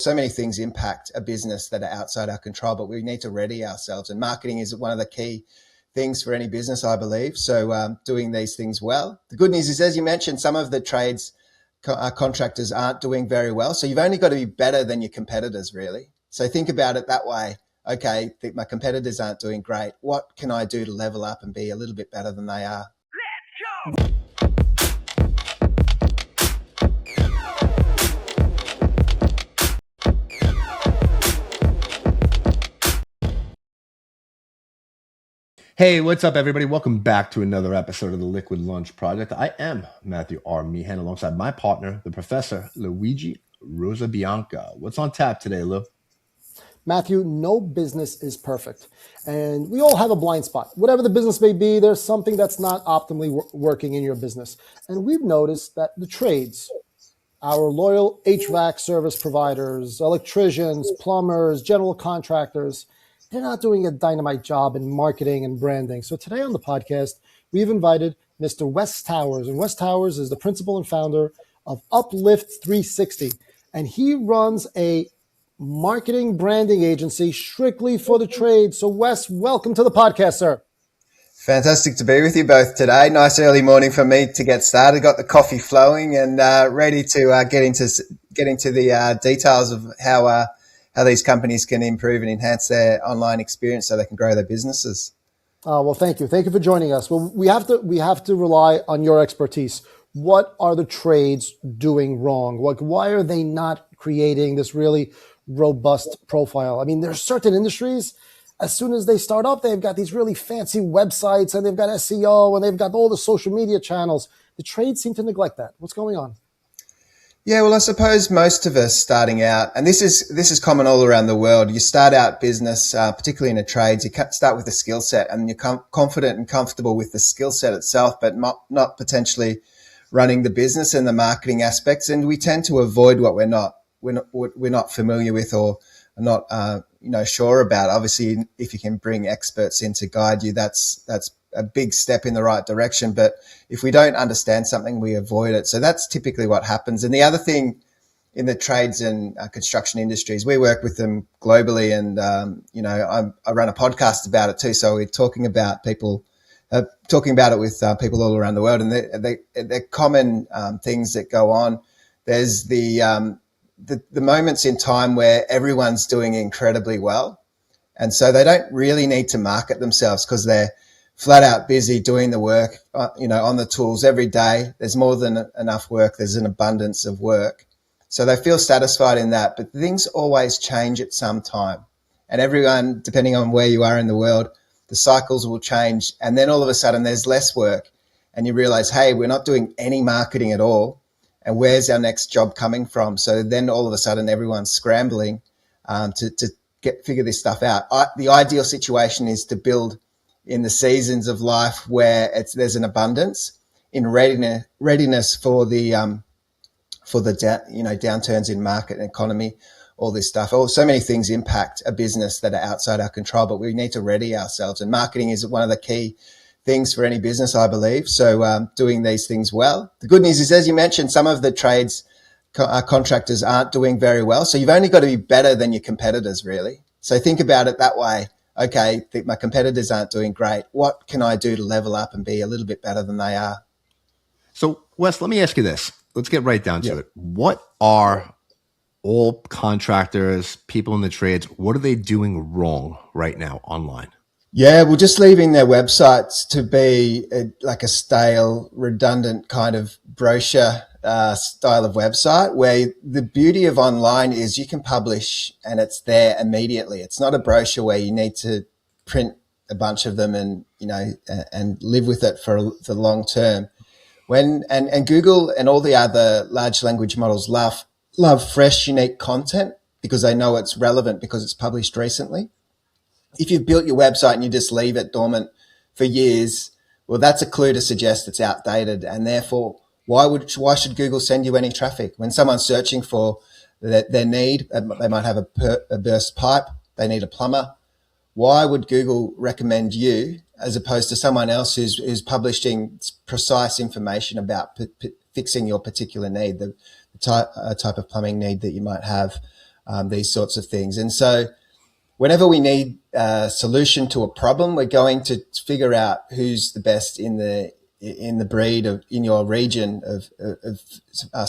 So many things impact a business that are outside our control, but we need to ready ourselves. And marketing is one of the key things for any business, I believe. So doing these things well. The good news is, as you mentioned, some of the trades contractors aren't doing very well. So you've only got to be better than your competitors, really. So think about it that way. Okay, my competitors aren't doing great. What can I do to level up and be a little bit better than they are? Let's go! Hey, what's up, everybody? Welcome back to another episode of the Liquid Lunch Project. I am Matthew R. Meehan, alongside my partner, the Professor Luigi Rosabianca. What's on tap today, Lou? Matthew, no business is perfect. And we all have a blind spot. Whatever the business may be, there's something that's not optimally working in your business. And we've noticed that the trades, our loyal HVAC service providers, electricians, plumbers, general contractors, they're not doing a dynamite job in marketing and branding. So today on the podcast, we've invited Mr. Wes Towers. And Wes Towers is the principal and founder of Uplift 360. And he runs a marketing branding agency strictly for the trade. So Wes, welcome to the podcast, sir. Fantastic to be with you both today. Nice early morning for me to get started. Got the coffee flowing and ready to get into the details of how these companies can improve and enhance their online experience so they can grow their businesses. Well, thank you. Thank you for joining us. Well, we have to rely on your expertise. What are the trades doing wrong? Why are they not creating this really robust profile? I mean, there's certain industries, as soon as they start up, they've got these really fancy websites and they've got SEO and they've got all the social media channels. The trades seem to neglect that. What's going on? Yeah, well, I suppose most of us starting out, and this is common all around the world. You start out business, particularly in a trades, you start with a skill set, and you're confident and comfortable with the skill set itself, but not potentially running the business and the marketing aspects. And we tend to avoid what we're not familiar with or not sure about. Obviously, if you can bring experts in to guide you, that's a big step in the right direction. But if we don't understand something, we avoid it. So that's typically what happens. And the other thing in the trades and construction industries, we work with them globally. And, I run a podcast about it too. So we're talking about it with people all around the world. And they're common things that go on. There's the moments in time where everyone's doing incredibly well. And so they don't really need to market themselves because they're flat out busy doing the work, on the tools every day. There's more than enough work. There's an abundance of work. So they feel satisfied in that, but things always change at some time. And everyone, depending on where you are in the world, the cycles will change. And then all of a sudden there's less work and you realize, hey, we're not doing any marketing at all. And where's our next job coming from? So then all of a sudden everyone's scrambling to figure this stuff out. The ideal situation is to build in the seasons of life where there's an abundance, in readiness for the downturns in market and economy, all this stuff. So many things impact a business that are outside our control, but we need to ready ourselves. And marketing is one of the key things for any business, I believe. So doing these things well. The good news is, as you mentioned, some of the trades contractors aren't doing very well. So you've only got to be better than your competitors, really. So think about it that way. Okay, my competitors aren't doing great. What can I do to level up and be a little bit better than they are? So, Wes, let me ask you this. Let's get right down to it. What are all contractors, people in the trades, what are they doing wrong right now online? Yeah, well, just leaving their websites to be like a stale, redundant kind of brochure style of website, where the beauty of online is you can publish and it's there immediately. It's not a brochure where you need to print a bunch of them and live with it for the long term. And Google and all the other large language models love fresh, unique content because they know it's relevant because it's published recently. If you've built your website and you just leave it dormant for years, well, that's a clue to suggest it's outdated. And therefore, why should Google send you any traffic? When someone's searching for their need, they might have a burst pipe, they need a plumber. Why would Google recommend you as opposed to someone else who's publishing precise information about fixing your particular need, the type of plumbing need that you might have? these sorts of things. And so whenever we need a solution to a problem, we're going to figure out who's the best in the breed in your region of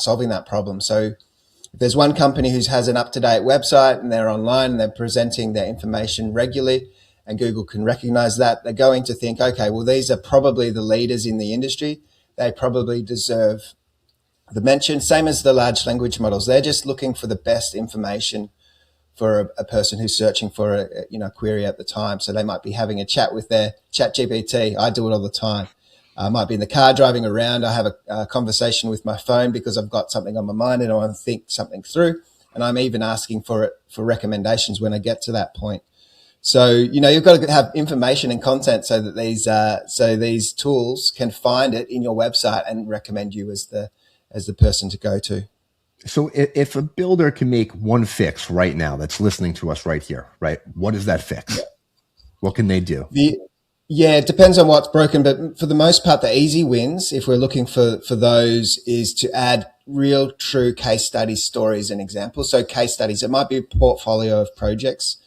solving that problem. So if there's one company who has an up-to-date website and they're online and they're presenting their information regularly, and Google can recognize that, they're going to think, okay, well, these are probably the leaders in the industry. They probably deserve the mention. Same as the large language models. They're just looking for the best information for a person who's searching for a query at the time. So they might be having a chat with their chat GPT. I do it all the time. I might be in the car driving around. I have a conversation with my phone because I've got something on my mind and I want to think something through. And I'm even asking for recommendations when I get to that point. So, you've got to have information and content so that these tools can find it in your website and recommend you as the person to go to. So if a builder can make one fix right now that's listening to us right here, right? What is that fix? Yeah. What can they do? It depends on what's broken, but for the most part, the easy wins, if we're looking for those, is to add real, true case studies, stories, and examples. So case studies, it might be a portfolio of projects.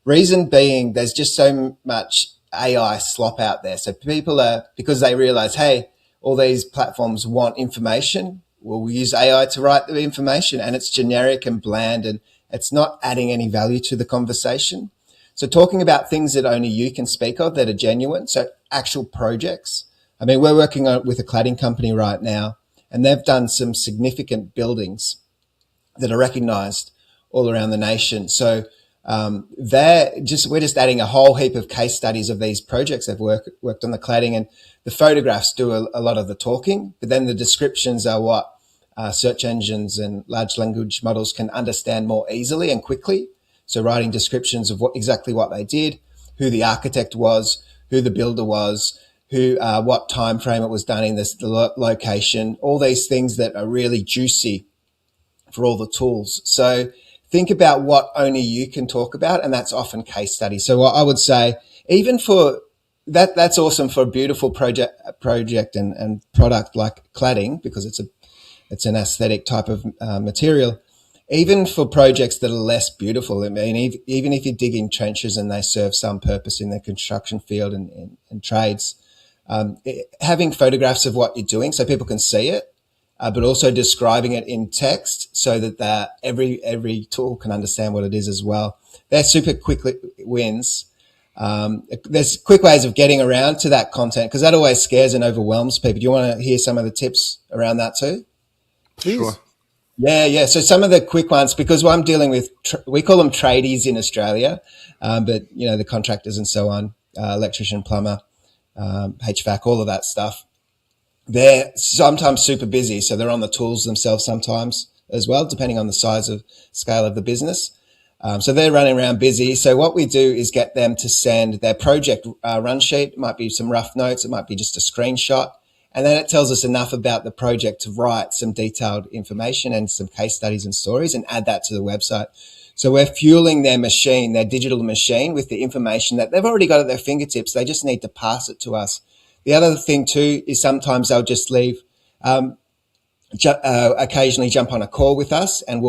Reason being, there's just so much AI slop out there. So because they realize, hey, all these platforms want information. Well, we use AI to write the information, and it's generic and bland, and it's not adding any value to the conversation. So talking about things that only you can speak of that are genuine, so actual projects. I mean, we're working with a cladding company right now, and they've done some significant buildings that are recognized all around the nation. So we're just adding a whole heap of case studies of these projects. They've worked on the cladding, and the photographs do a lot of the talking, but then the descriptions are what search engines and large language models can understand more easily and quickly. So writing descriptions of exactly what they did, who the architect was, who the builder was, what time frame it was done in, the location, all these things that are really juicy for all the tools. So think about what only you can talk about, and that's often case studies. So what I would say, even for that's awesome for a beautiful project and product like cladding, because it's an aesthetic type of material. Even for projects that are less beautiful, I mean, even if you're digging trenches and they serve some purpose in the construction field and trades, having photographs of what you're doing so people can see it, but also describing it in text so that every tool can understand what it is as well. They're super quick wins. There's quick ways of getting around to that content because that always scares and overwhelms people. Do you want to hear some of the tips around that too? Please. Sure. Yeah. So some of the quick ones, because I'm dealing with, we call them tradies in Australia, but the contractors and so on, electrician, plumber, HVAC, all of that stuff. They're sometimes super busy, so they're on the tools themselves sometimes as well, depending on the scale of the business. So they're running around busy. So what we do is get them to send their project run sheet. It might be some rough notes. It might be just a screenshot. And then it tells us enough about the project to write some detailed information and some case studies and stories and add that to the website. So we're fueling their machine, their digital machine, with the information that they've already got at their fingertips. They just need to pass it to us. The other thing too is sometimes they'll just leave, occasionally jump on a call with us, and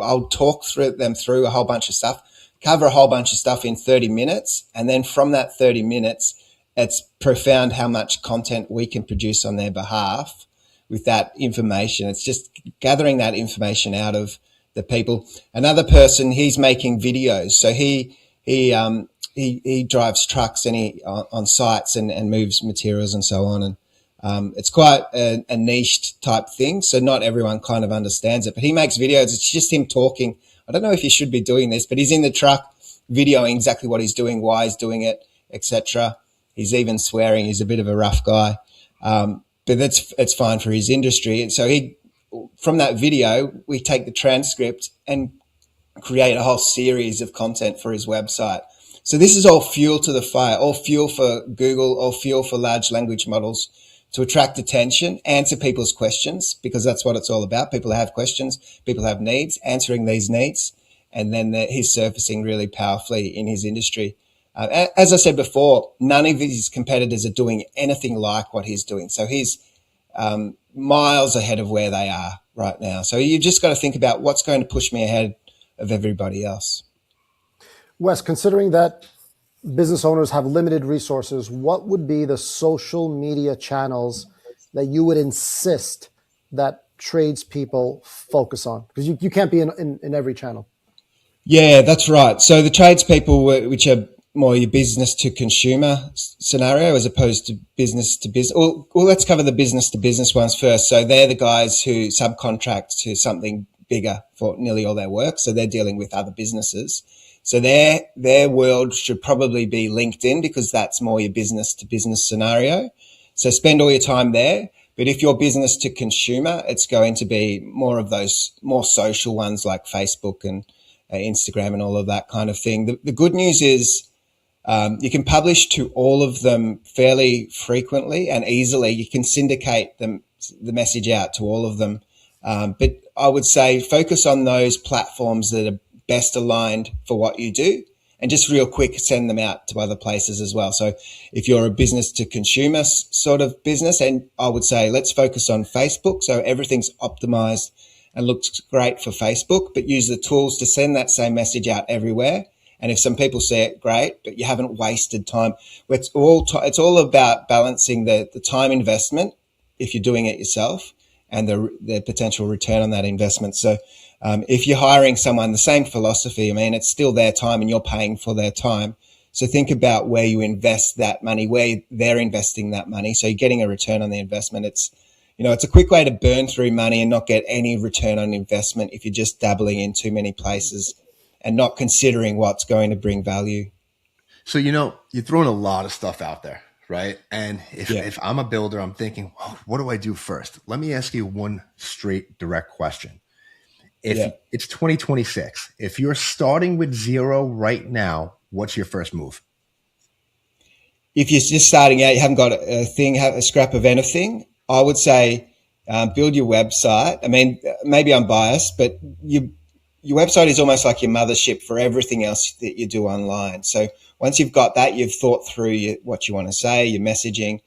I'll talk them through a whole bunch of stuff, cover a whole bunch of stuff in 30 minutes. And then from that 30 minutes, it's profound how much content we can produce on their behalf with that information. It's just gathering that information out of the people. Another person, he's making videos. So he drives trucks and on sites and moves materials and so on. And it's quite a niched type thing. So not everyone kind of understands it, but he makes videos. It's just him talking. I don't know if you should be doing this, but he's in the truck videoing exactly what he's doing, why he's doing it, etc. He's even swearing. He's a bit of a rough guy, but it's fine for his industry. And so from that video, we take the transcript and create a whole series of content for his website. So this is all fuel to the fire, all fuel for Google, all fuel for large language models to attract attention, answer people's questions, because that's what it's all about. People have questions, people have needs, answering these needs, and then he's surfacing really powerfully in his industry. As I said before, none of his competitors are doing anything like what he's doing. So he's miles ahead of where they are right now. So you've just got to think about what's going to push me ahead of everybody else. Wes, considering that business owners have limited resources, what would be the social media channels that you would insist that tradespeople focus on? Because you can't be in every channel. Yeah, that's right. So the tradespeople, which are more your business to consumer scenario as opposed to business to business. Well, let's cover the business to business ones first. So they're the guys who subcontract to something bigger for nearly all their work. So they're dealing with other businesses. So their world should probably be LinkedIn, because that's more your business to business scenario. So spend all your time there. But if you're business to consumer, it's going to be more of those more social ones like Facebook and Instagram and all of that kind of thing. The good news is you can publish to all of them fairly frequently and easily. You can syndicate the message out to all of them. But I would say focus on those platforms that are best aligned for what you do, and just real quick, send them out to other places as well. So if you're a business to consumer sort of business, and I would say let's focus on Facebook. So everything's optimized and looks great for Facebook, but use the tools to send that same message out everywhere. And if some people see it, great, but you haven't wasted time. It's all about balancing the time investment if you're doing it yourself and the potential return on that investment. So if you're hiring someone, the same philosophy. I mean, it's still their time and you're paying for their time. So think about where you invest that money, where they're investing that money. So you're getting a return on the investment. It's a quick way to burn through money and not get any return on investment if you're just dabbling in too many places and not considering what's going to bring value. So, you're throwing a lot of stuff out there, right? And if I'm a builder, I'm thinking, well, what do I do first? Let me ask you one straight, direct question. If it's 2026, if you're starting with zero right now, what's your first move? If you're just starting out, you haven't got a scrap of anything, I would say build your website. I mean, maybe I'm biased, but your website is almost like your mothership for everything else that you do online. So once you've got that, you've thought through what you want to say, your messaging.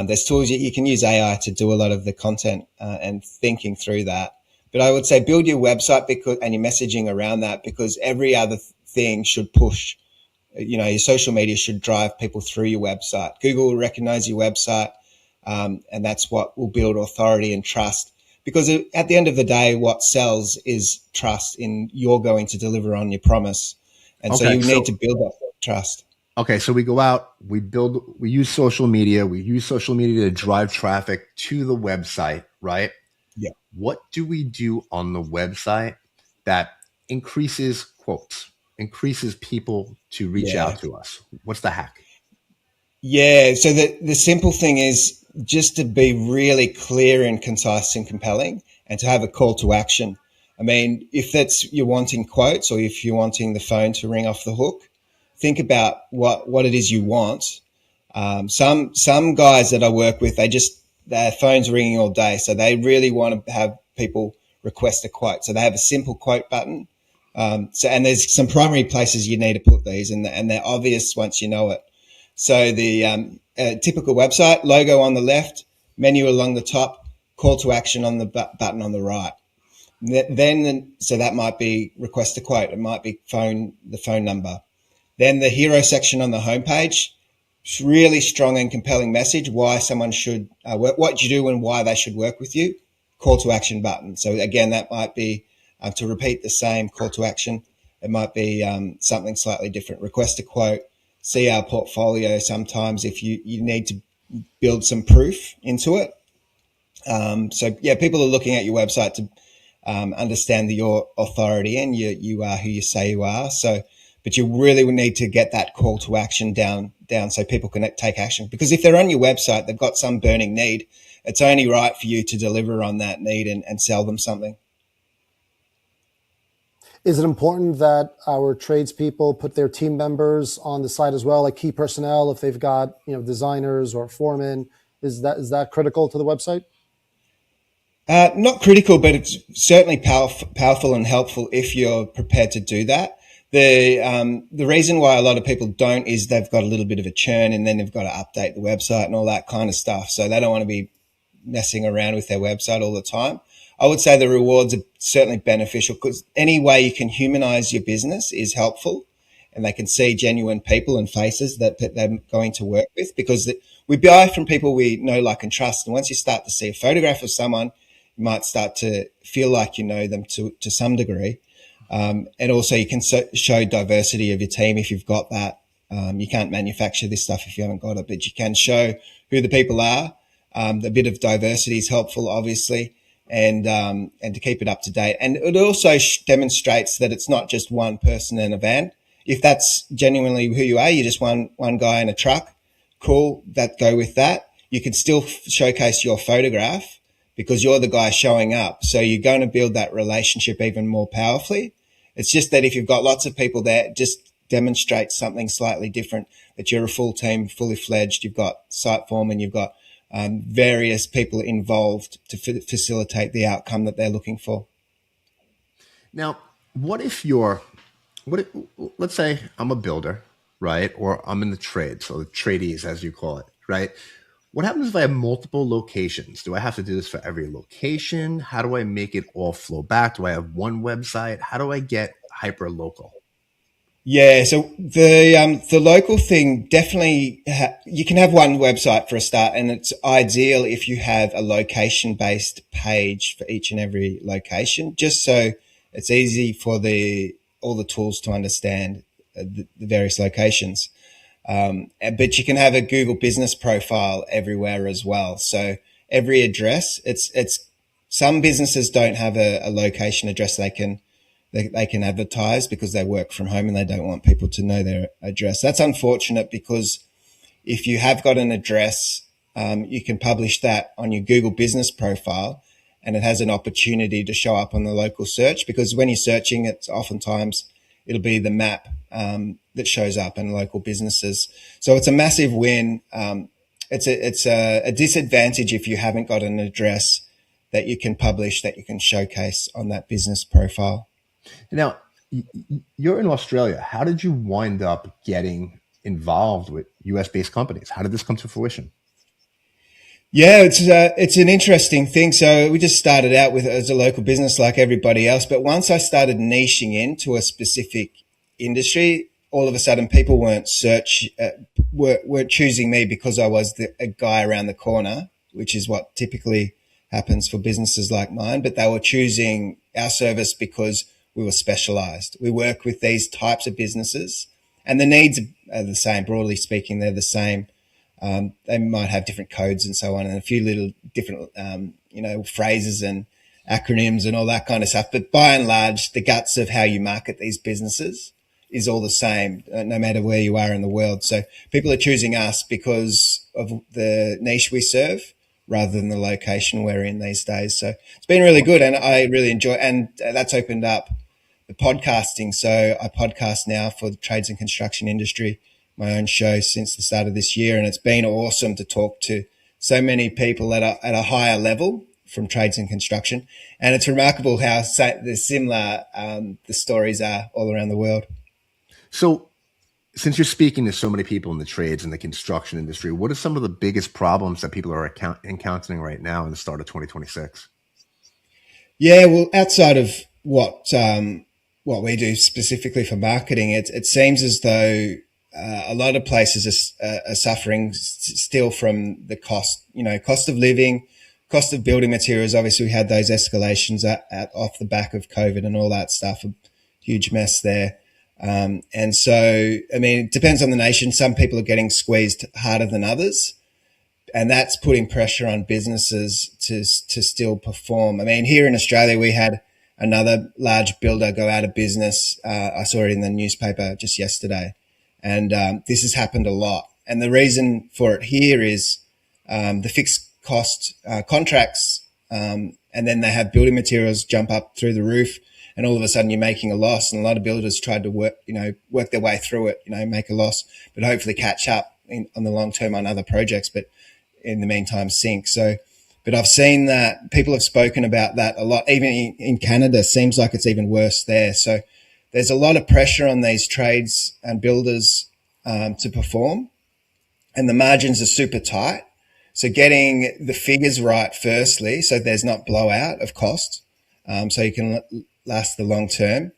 There's tools you can use AI to do a lot of the content and thinking through that. But I would say build your website and your messaging around that, because every other thing should push. Your social media should drive people through your website. Google will recognize your website, and that's what will build authority and trust. Because at the end of the day, what sells is trust in you're going to deliver on your promise. And so you need to build that trust. Okay, so we go out, we use social media. We use social media to drive traffic to the website, right? Yeah. What do we do on the website that increases quotes, increases people to reach out to us? What's the hack? Yeah, so the simple thing is just to be really clear and concise and compelling, and to have a call to action. I mean, if you're wanting quotes, or if you're wanting the phone to ring off the hook, think about what it is you want. Some guys that I work with, their phone's ringing all day, so they really want to have people request a quote. So they have a simple quote button. And there's some primary places you need to put these, and they're obvious once you know it. So the typical website, logo on the left, menu along the top, call to action on the button on the right. So that might be request a quote. It might be the phone number. Then the hero section on the homepage, really strong and compelling message, why someone should work, what you do and why they should work with you, call to action button. So again, that might be to repeat the same call to action. It might be something slightly different. Request a quote, see our portfolio sometimes if you need to build some proof into it. People are looking at your website to understand your authority, and you are who you say you are. So, but you really would need to get that call to action down so people can take action. Because if they're on your website, they've got some burning need. It's only right for you to deliver on that need and sell them something. Is it important that our tradespeople put their team members on the site as well, like key personnel, if they've got designers or foremen? Is that critical to the website? Not critical, but it's certainly powerful and helpful if you're prepared to do that. The reason why a lot of people don't is they've got a little bit of a churn, and then they've got to update the website and all that kind of stuff. So they don't want to be messing around with their website all the time. I would say the rewards are certainly beneficial because any way you can humanize your business is helpful, and they can see genuine people and faces that they're going to work with, because we buy from people we know, like, and trust. And once you start to see a photograph of someone, you might start to feel like you know them to some degree. And also you can show diversity of your team if you've got that. You can't manufacture this stuff if you haven't got it, but you can show who the people are. A bit of diversity is helpful, obviously, and to keep it up to date. And it also demonstrates that it's not just one person in a van. If that's genuinely who you are, you're just one guy in a truck, cool, go with that. You can still showcase your photograph because you're the guy showing up. So you're going to build that relationship even more powerfully. It's just that if you've got lots of people there, just demonstrate something slightly different, that you're a full team, fully fledged. You've got site foreman, you've got various people involved to facilitate the outcome that they're looking for. Now, let's say I'm a builder, right? Or I'm in the trades, so the tradies, as you call it, right? What happens if I have multiple locations? Do I have to do this for every location? How do I make it all flow back? Do I have one website? How do I get hyper local? Yeah, so the local thing, definitely you can have one website for a start, and it's ideal if you have a location-based page for each and every location, just so it's easy for all the tools to understand the various locations. But you can have a Google business profile everywhere as well. So every address, it's some businesses don't have a location address they can advertise because they work from home and they don't want people to know their address. That's unfortunate, because if you have got an address, you can publish that on your Google business profile, and it has an opportunity to show up on the local search, because when you're searching, it's oftentimes it'll be the map that shows up in local businesses. So it's a massive win. It's a disadvantage if you haven't got an address that you can publish, that you can showcase on that business profile. Now, you're in Australia. How did you wind up getting involved with US-based companies? How did this come to fruition? Yeah, it's an interesting thing. So we just started out with as a local business like everybody else, but once I started niching into a specific industry, all of a sudden people weren't choosing me because I was a guy around the corner, which is what typically happens for businesses like mine, but they were choosing our service because we were specialized. We work with these types of businesses, and the needs are the same. Broadly speaking, they're the same. They might have different codes and so on, and a few little different, phrases and acronyms and all that kind of stuff. But by and large, the guts of how you market these businesses is all the same, no matter where you are in the world. So people are choosing us because of the niche we serve, rather than the location we're in these days. So it's been really good, and I really enjoy it. And that's opened up the podcasting. So I podcast now for the trades and construction industry, my own show, since the start of this year. And it's been awesome to talk to so many people at a higher level from trades and construction. And it's remarkable how similar the stories are all around the world. So since you're speaking to so many people in the trades and the construction industry, what are some of the biggest problems that people are encountering right now in the start of 2026? Yeah, well, outside of what we do specifically for marketing, it seems as though a lot of places are suffering still from the cost of living, cost of building materials. Obviously, we had those escalations off the back of COVID and all that stuff, a huge mess there. And so, I mean, it depends on the nation. Some people are getting squeezed harder than others, and that's putting pressure on businesses to still perform. I mean, here in Australia, we had another large builder go out of business. I saw it in the newspaper just yesterday, and this has happened a lot. And the reason for it here is the fixed cost contracts, and then they have building materials jump up through the roof. And all of a sudden you're making a loss. And a lot of builders tried to work their way through it, make a loss, but hopefully catch up on the long term on other projects, but in the meantime sink. So, but I've seen that people have spoken about that a lot. Even in Canada, seems like it's even worse there. So there's a lot of pressure on these trades and builders to perform, and the margins are super tight. So getting the figures right firstly, so there's not blowout of cost, so you can last the long term.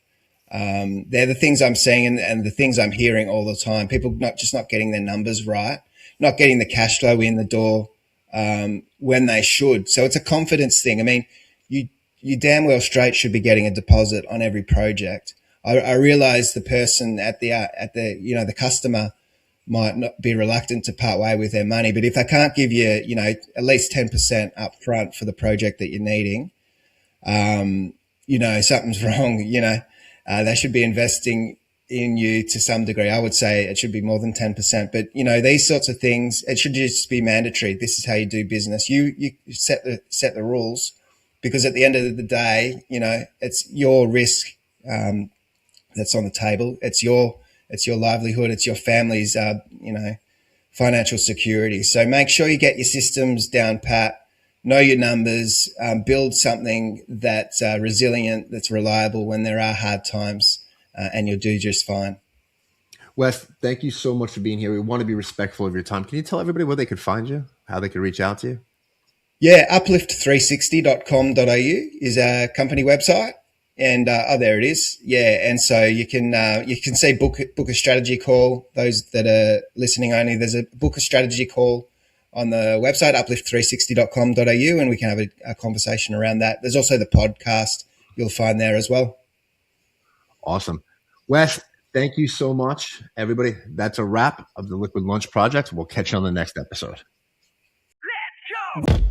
They're the things I'm seeing and the things I'm hearing all the time. People not getting their numbers right, not getting the cash flow in the door when they should. So it's a confidence thing. I mean, you damn well straight should be getting a deposit on every project. I realize the person at the customer might not be reluctant to part way with their money, but if they can't give you, at least 10% up front for the project that you're needing, something's wrong. They should be investing in you to some degree. I would say it should be more than 10%, but these sorts of things, it should just be mandatory. This is how you do business. You set the rules, because at the end of the day, it's your risk, that's on the table. It's your livelihood. It's your family's, financial security. So make sure you get your systems down pat, know your numbers, build something that's resilient, that's reliable when there are hard times, and you'll do just fine. Wes, thank you so much for being here. We want to be respectful of your time. Can you tell everybody where they could find you, how they could reach out to you? Yeah, uplift360.com.au is our company website. And there it is. Yeah, and so you can see book a strategy call. Those that are listening only, there's a book a strategy call on the website uplift360.com.au, and we can have a conversation around that. There's also the podcast you'll find there as well. Awesome, Wes. Thank you so much, everybody. That's a wrap of the Liquid Lunch Project. We'll catch you on the next episode. Let's go.